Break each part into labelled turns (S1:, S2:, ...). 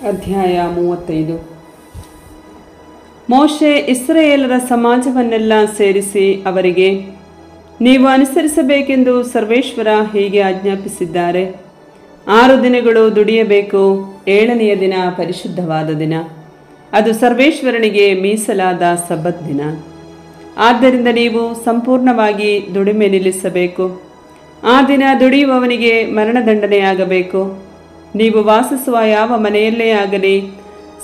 S1: ಅಧ್ಯಾಯ 35. ಮೋಶೆ ಇಸ್ರಾಯೇಲರ ಸಮಾಜವನ್ನೆಲ್ಲ ಸೇರಿಸಿ ಅವರಿಗೆ, ನೀವು ಅನುಸರಿಸಬೇಕೆಂದು ಸರ್ವೇಶ್ವರ ಹೀಗೆ ಆಜ್ಞಾಪಿಸಿದ್ದಾರೆ. 6 ದಿನಗಳು ದುಡಿಯಬೇಕು, 7ನೆಯ ದಿನ ಪರಿಶುದ್ಧವಾದ ದಿನ, ಅದು ಸರ್ವೇಶ್ವರನಿಗೆ ಮೀಸಲಾದ ಸಬ್ಬತ್ ದಿನ. ಆದ್ದರಿಂದ ನೀವು ಸಂಪೂರ್ಣವಾಗಿ ದುಡಿಮೆ ನಿಲ್ಲಿಸಬೇಕು. ಆ ದಿನ ದುಡಿಯುವವನಿಗೆ ಮರಣದಂಡನೆಯಾಗಬೇಕು. ನೀವು ವಾಸಿಸುವ ಯಾವ ಮನೆಯಲ್ಲೇ ಆಗಲಿ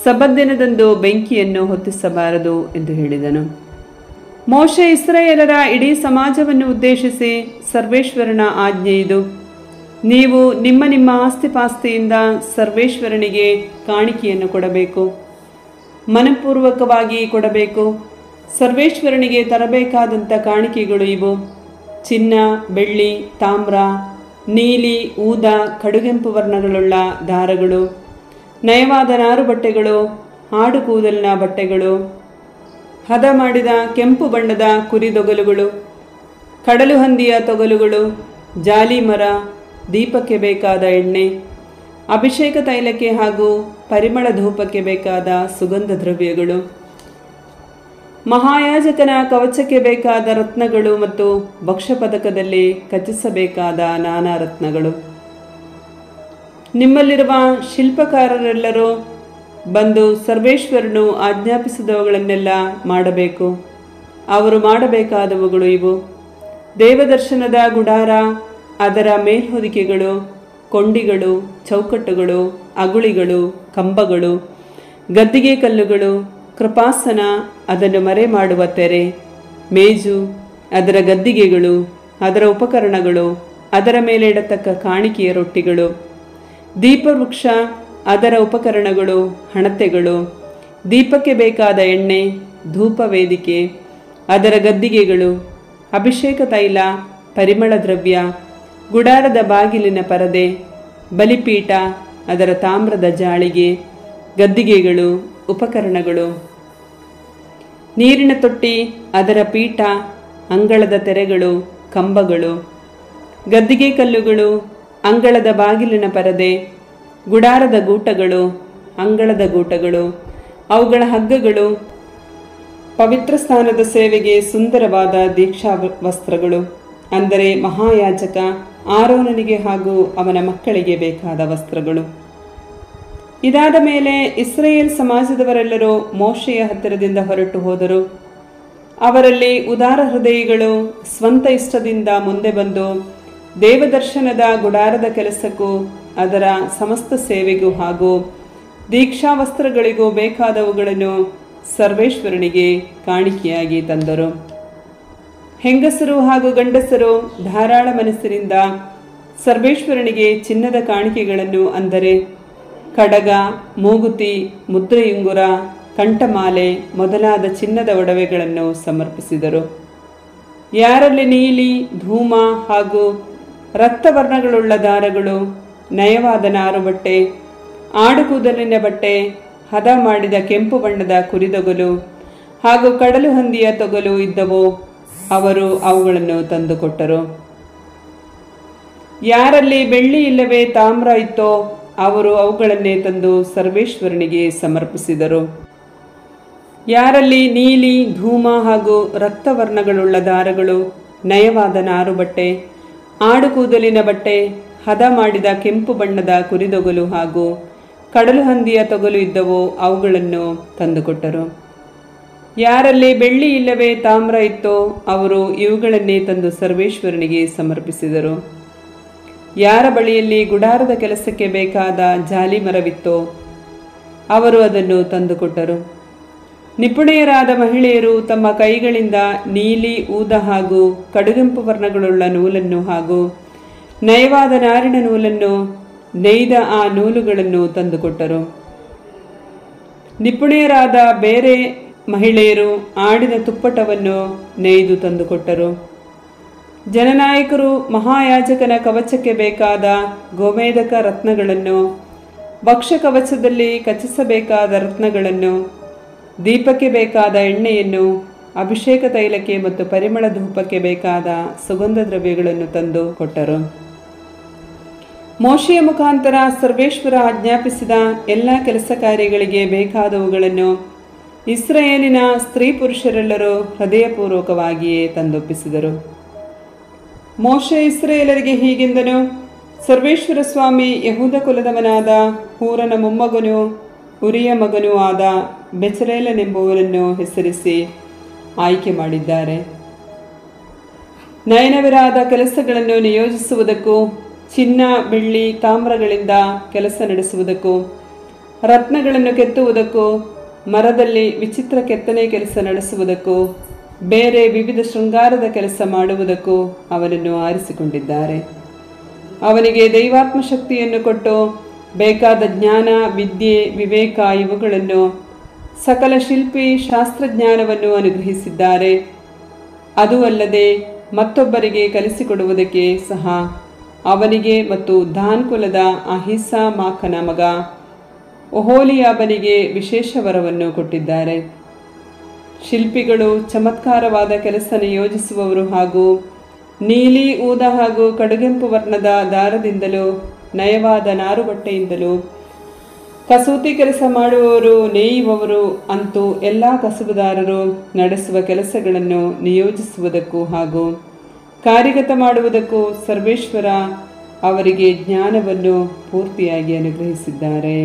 S1: ಸಬ್ಬತ್ ದಿನದಂದು ಬೆಂಕಿಯನ್ನು ಹೊತ್ತಿಸಬಾರದು ಎಂದು ಹೇಳಿದನು. ಮೋಶೆ ಇಸ್ರಾಯೇಲರ ಇಡೀ ಸಮಾಜವನ್ನು ಉದ್ದೇಶಿಸಿ, ಸರ್ವೇಶ್ವರನ ಆಜ್ಞೆ ಇದು, ನೀವು ನಿಮ್ಮ ನಿಮ್ಮ ಆಸ್ತಿಪಾಸ್ತಿಯಿಂದ ಸರ್ವೇಶ್ವರನಿಗೆ ಕಾಣಿಕೆಯನ್ನು ಕೊಡಬೇಕು, ಮನಪೂರ್ವಕವಾಗಿ ಕೊಡಬೇಕು. ಸರ್ವೇಶ್ವರನಿಗೆ ತರಬೇಕಾದಂಥ ಕಾಣಿಕೆಗಳು ಇವು: ಚಿನ್ನ, ಬೆಳ್ಳಿ, ತಾಮ್ರ, ನೀಲಿ, ಊದಾ, ಕಡುಗೆಂಪು ವರ್ಣಗಳುಳ್ಳ ದಾರಗಳು, ನಯವಾದ ನಾರು ಬಟ್ಟೆಗಳು, ಆಡು ಕೂದಲಿನ ಬಟ್ಟೆಗಳು, ಹದ ಮಾಡಿದ ಕೆಂಪು ಬಣ್ಣದ ಕುರಿದೊಗಲುಗಳು, ಕಡಲು ಹಂದಿಯ ತೊಗಲುಗಳು, ಜಾಲಿ ಮರ, ದೀಪಕ್ಕೆ ಬೇಕಾದ ಎಣ್ಣೆ, ಅಭಿಷೇಕ ತೈಲಕ್ಕೆ ಹಾಗೂ ಪರಿಮಳ ಧೂಪಕ್ಕೆ ಬೇಕಾದ ಸುಗಂಧ ದ್ರವ್ಯಗಳು, ಮಹಾಯಾಜಕನ ಕವಚಕ್ಕೆ ಬೇಕಾದ ರತ್ನಗಳು ಮತ್ತು ಭಕ್ಷ್ಯಪದಕದಲ್ಲಿ ಕಚ್ಚಿಸಬೇಕಾದ ನಾನಾ ರತ್ನಗಳು. ನಿಮ್ಮಲ್ಲಿರುವ ಶಿಲ್ಪಕಾರರೆಲ್ಲರೂ ಬಂದು ಸರ್ವೇಶ್ವರನು ಆಜ್ಞಾಪಿಸಿದವುಗಳನ್ನೆಲ್ಲ ಮಾಡಬೇಕು. ಅವರು ಮಾಡಬೇಕಾದವುಗಳು ಇವು: ದೇವದರ್ಶನದ ಗುಡಾರ, ಅದರ ಮೇಲ್ಹೊದಿಕೆಗಳು, ಕೊಂಡಿಗಳು, ಚೌಕಟ್ಟುಗಳು, ಅಗುಳಿಗಳು, ಕಂಬಗಳು, ಗದ್ದಿಗೆ ಕಲ್ಲುಗಳು, ಕೃಪಾಸನ, ಅದನ್ನು ಮರೆ ಮಾಡುವ ತೆರೆ, ಮೇಜು, ಅದರ ಗದ್ದಿಗೆಗಳು, ಅದರ ಉಪಕರಣಗಳು, ಅದರ ಮೇಲೆ ಇಡತಕ್ಕ ಕಾಣಿಕೆಯ ರೊಟ್ಟಿಗಳು, ದೀಪವೃಕ್ಷ, ಅದರ ಉಪಕರಣಗಳು, ಹಣತೆಗಳು, ದೀಪಕ್ಕೆ ಬೇಕಾದ ಎಣ್ಣೆ, ಧೂಪ ವೇದಿಕೆ, ಅದರ ಗದ್ದಿಗೆಗಳು, ಅಭಿಷೇಕ ತೈಲ, ಪರಿಮಳ ದ್ರವ್ಯ, ಗುಡಾರದ ಬಾಗಿಲಿನ ಪರದೆ, ಬಲಿಪೀಠ, ಅದರ ತಾಮ್ರದ ಜಾಳಿಗೆ, ಗದ್ದಿಗೆಗಳು, ಉಪಕರಣಗಳು, ನೀರಿನ ತೊಟ್ಟಿ, ಅದರ ಪೀಠ, ಅಂಗಳದ ತೆರೆಗಳು, ಕಂಬಗಳು, ಗದ್ದಿಗೆ ಕಲ್ಲುಗಳು, ಅಂಗಳದ ಬಾಗಿಲಿನ ಪರದೆ, ಗುಡಾರದ ಗೂಟಗಳು, ಅಂಗಳದ ಗೂಟಗಳು, ಅವುಗಳ ಹಗ್ಗಗಳು, ಪವಿತ್ರ ಸ್ಥಾನದ ಸೇವೆಗೆ ಸುಂದರವಾದ ದೀಕ್ಷಾ ವಸ್ತ್ರಗಳು, ಅಂದರೆ ಮಹಾಯಾಜಕ ಆರೋನನಿಗೆ ಹಾಗೂ ಅವನ ಮಕ್ಕಳಿಗೆ ಬೇಕಾದ ವಸ್ತ್ರಗಳು. ಇದಾದ ಮೇಲೆ ಇಸ್ರಾಯೇಲ್ ಸಮಾಜದವರೆಲ್ಲರೂ ಮೋಶೆಯ ಹತ್ತಿರದಿಂದ ಹೊರಟು ಹೋದರು. ಅವರಲ್ಲಿ ಉದಾರ ಹೃದಯಿಗಳು ಸ್ವಂತ ಇಷ್ಟದಿಂದ ಮುಂದೆ ಬಂದು ದೇವದರ್ಶನದ ಗುಡಾರದ ಕೆಲಸಕ್ಕೂ ಅದರ ಸಮಸ್ತ ಸೇವೆಗೂ ಹಾಗೂ ದೀಕ್ಷಾವಸ್ತ್ರಗಳಿಗೂ ಬೇಕಾದವುಗಳನ್ನು ಸರ್ವೇಶ್ವರನಿಗೆ ಕಾಣಿಕೆಯಾಗಿ ತಂದರು. ಹೆಂಗಸರು ಹಾಗೂ ಗಂಡಸರು ಧಾರಾಳ ಮನಸ್ಸಿನಿಂದ ಸರ್ವೇಶ್ವರನಿಗೆ ಚಿನ್ನದ ಕಾಣಿಕೆಗಳನ್ನು, ಅಂದರೆ ಕಡಗ, ಮೂಗುತಿ, ಮುದ್ರೆಯುಂಗುರ, ಕಂಠಮಾಲೆ ಮೊದಲಾದ ಚಿನ್ನದ ಒಡವೆಗಳನ್ನು ಸಮರ್ಪಿಸಿದರು. ಯಾರಲ್ಲಿ ನೀಲಿ, ಧೂಮ ಹಾಗೂ ರಕ್ತವರ್ಣಗಳುಳ್ಳ ದಾರಗಳು, ನಯವಾದ ನಾರು ಬಟ್ಟೆ, ಆಡುಕೂದಲಿನ ಬಟ್ಟೆ, ಹದ ಮಾಡಿದ ಕೆಂಪು ಬಣ್ಣದ ಕುರಿದೊಗಲು ಹಾಗೂ ಕಡಲು ಹಂದಿಯ ತೊಗಲು ಇದ್ದವೋ ಅವರು ಅವುಗಳನ್ನು ತಂದುಕೊಟ್ಟರು. ಯಾರಲ್ಲಿ ಬೆಳ್ಳಿ ಇಲ್ಲವೇ ತಾಮ್ರ ಇತ್ತೋ ಅವರು ಅವುಗಳನ್ನೇ ತಂದು ಸರ್ವೇಶ್ವರನಿಗೆ ಸಮರ್ಪಿಸಿದರು. ಯಾರಲ್ಲಿ ನೀಲಿ, ಧೂಮ ಹಾಗೂ ರಕ್ತವರ್ಣಗಳುಳ್ಳ ದಾರಗಳು, ನಯವಾದ ನಾರು ಬಟ್ಟೆ, ಆಡು ಕೂದಲಿನ ಬಟ್ಟೆ, ಹದ ಮಾಡಿದ ಕೆಂಪು ಬಣ್ಣದ ಕುರಿದೊಗಲು ಹಾಗೂ ಕಡಲು ಹಂದಿಯ ತೊಗಲು ಇದ್ದವೋ ಅವುಗಳನ್ನು ತಂದುಕೊಟ್ಟರು. ಯಾರಲ್ಲಿ ಬೆಳ್ಳಿ ಇಲ್ಲವೇ ತಾಮ್ರ ಇತ್ತೋ ಅವರು ಇವುಗಳನ್ನೇ ತಂದು ಸರ್ವೇಶ್ವರನಿಗೆ ಸಮರ್ಪಿಸಿದರು. ಯಾರ ಬಳಿಯಲ್ಲಿ ಗುಡಾರದ ಕೆಲಸಕ್ಕೆ ಬೇಕಾದ ಜಾಲಿ ಮರವಿತ್ತೋ ಅವರು ಅದನ್ನು ತಂದುಕೊಟ್ಟರು. ನಿಪುಣೆಯರಾದ ಮಹಿಳೆಯರು ತಮ್ಮ ಕೈಗಳಿಂದ ನೀಲಿ, ಊದ ಹಾಗೂ ಕಡುಗೆಂಪು ವರ್ಣಗಳುಳ್ಳ ನೂಲನ್ನು ಹಾಗೂ ನಯವಾದ ನಾರಿನ ನೂಲನ್ನು ನೇಯ್ದ ಆ ನೂಲುಗಳನ್ನು ತಂದುಕೊಟ್ಟರು. ನಿಪುಣೆಯರಾದ ಬೇರೆ ಮಹಿಳೆಯರು ಆಡಿನ ತುಪ್ಪಟವನ್ನು ನೇಯ್ದು ತಂದುಕೊಟ್ಟರು. ಜನನಾಯಕರು ಮಹಾಯಾಜಕನ ಕವಚಕ್ಕೆ ಬೇಕಾದ ಗೋಮೇಧಕ ರತ್ನಗಳನ್ನು, ಭಕ್ಷ್ಯ ಕವಚದಲ್ಲಿ ಕಚ್ಚಿಸಬೇಕಾದ ರತ್ನಗಳನ್ನು, ದೀಪಕ್ಕೆ ಬೇಕಾದ ಎಣ್ಣೆಯನ್ನು, ಅಭಿಷೇಕ ತೈಲಕ್ಕೆ ಮತ್ತು ಪರಿಮಳ ಧೂಪಕ್ಕೆ ಬೇಕಾದ ಸುಗಂಧ ದ್ರವ್ಯಗಳನ್ನು ತಂದು ಕೊಟ್ಟರು. ಮೋಶೆಯ ಮುಖಾಂತರ ಸರ್ವೇಶ್ವರ ಆಜ್ಞಾಪಿಸಿದ ಎಲ್ಲ ಕೆಲಸ ಕಾರ್ಯಗಳಿಗೆ ಬೇಕಾದವುಗಳನ್ನು ಇಸ್ರಾಯೇಲಿನ ಸ್ತ್ರೀ ಪುರುಷರೆಲ್ಲರೂ ಹೃದಯಪೂರ್ವಕವಾಗಿಯೇ ತಂದೊಪ್ಪಿಸಿದರು. ಮೋಶೆ ಇಸ್ರಾಯೇಲರಿಗೆ ಹೀಗೆಂದನು: ಸರ್ವೇಶ್ವರ ಸ್ವಾಮಿ ಯಹೂದ ಕುಲದವನಾದ ಹೂರನ ಮೊಮ್ಮಗನೂ ಉರಿಯ ಮಗನೂ ಆದ ಬೆಚಲೇಲನೆಂಬುವನನ್ನು ಹೆಸರಿಸಿ ಆಯ್ಕೆ ಮಾಡಿದ್ದಾರೆ. ನಯನವರಾದ ಕೆಲಸಗಳನ್ನು ನಿಯೋಜಿಸುವುದಕ್ಕೂ, ಚಿನ್ನ ಬೆಳ್ಳಿ ತಾಮ್ರಗಳಿಂದ ಕೆಲಸ ನಡೆಸುವುದಕ್ಕೂ, ರತ್ನಗಳನ್ನು ಕೆತ್ತುವುದಕ್ಕೂ, ಮರದಲ್ಲಿ ವಿಚಿತ್ರ ಕೆತ್ತನೆ ಕೆಲಸ ನಡೆಸುವುದಕ್ಕೂ, ಬೇರೆ ವಿವಿಧ ಶೃಂಗಾರದ ಕೆಲಸ ಮಾಡುವುದಕ್ಕೂ ಅವನನ್ನು ಆರಿಸಿಕೊಂಡಿದ್ದಾರೆ. ಅವನಿಗೆ ದೈವಾತ್ಮ ಶಕ್ತಿಯನ್ನು ಕೊಟ್ಟು ಬೇಕಾದ ಜ್ಞಾನ, ವಿದ್ಯೆ, ವಿವೇಕ ಇವುಗಳನ್ನು, ಸಕಲ ಶಿಲ್ಪಿ ಶಾಸ್ತ್ರಜ್ಞಾನವನ್ನು ಅನುಗ್ರಹಿಸಿದ್ದಾರೆ. ಅದೂ ಅಲ್ಲದೆ ಮತ್ತೊಬ್ಬರಿಗೆ ಕಲಿಸಿಕೊಡುವುದಕ್ಕೆ ಸಹ ಅವನಿಗೆ ಮತ್ತು ದಾನ್ ಕುಲದ ಅಹೀಸಾಮಾಕನ ಮಗ ಒಹೋಲಿಯಾಬನಿಗೆ ವಿಶೇಷ ವರವನ್ನು ಕೊಟ್ಟಿದ್ದಾರೆ. ಶಿಲ್ಪಿಗಳು ಚಮತ್ಕಾರವಾದ ಕೆಲಸ ನಿಯೋಜಿಸುವವರು ಹಾಗೂ ನೀಲಿ, ಊದ ಹಾಗೂ ಕಡುಗೆಂಪು ವರ್ಣದ ದಾರದಿಂದಲೂ ನಯವಾದ ನಾರುಬಟ್ಟೆಯಿಂದಲೂ ಕಸೂತಿ ಕೆಲಸ ಮಾಡುವವರು, ನೇಯುವವರು, ಅಂತೂ ಎಲ್ಲ ಕಸುಬುದಾರರು ನಡೆಸುವ ಕೆಲಸಗಳನ್ನು ನಿಯೋಜಿಸುವುದಕ್ಕೂ ಹಾಗೂ ಕಾರ್ಯಗತ ಮಾಡುವುದಕ್ಕೂ ಸರ್ವೇಶ್ವರ ಅವರಿಗೆ ಜ್ಞಾನವನ್ನು ಪೂರ್ತಿಯಾಗಿ ಅನುಗ್ರಹಿಸಿದ್ದಾರೆ.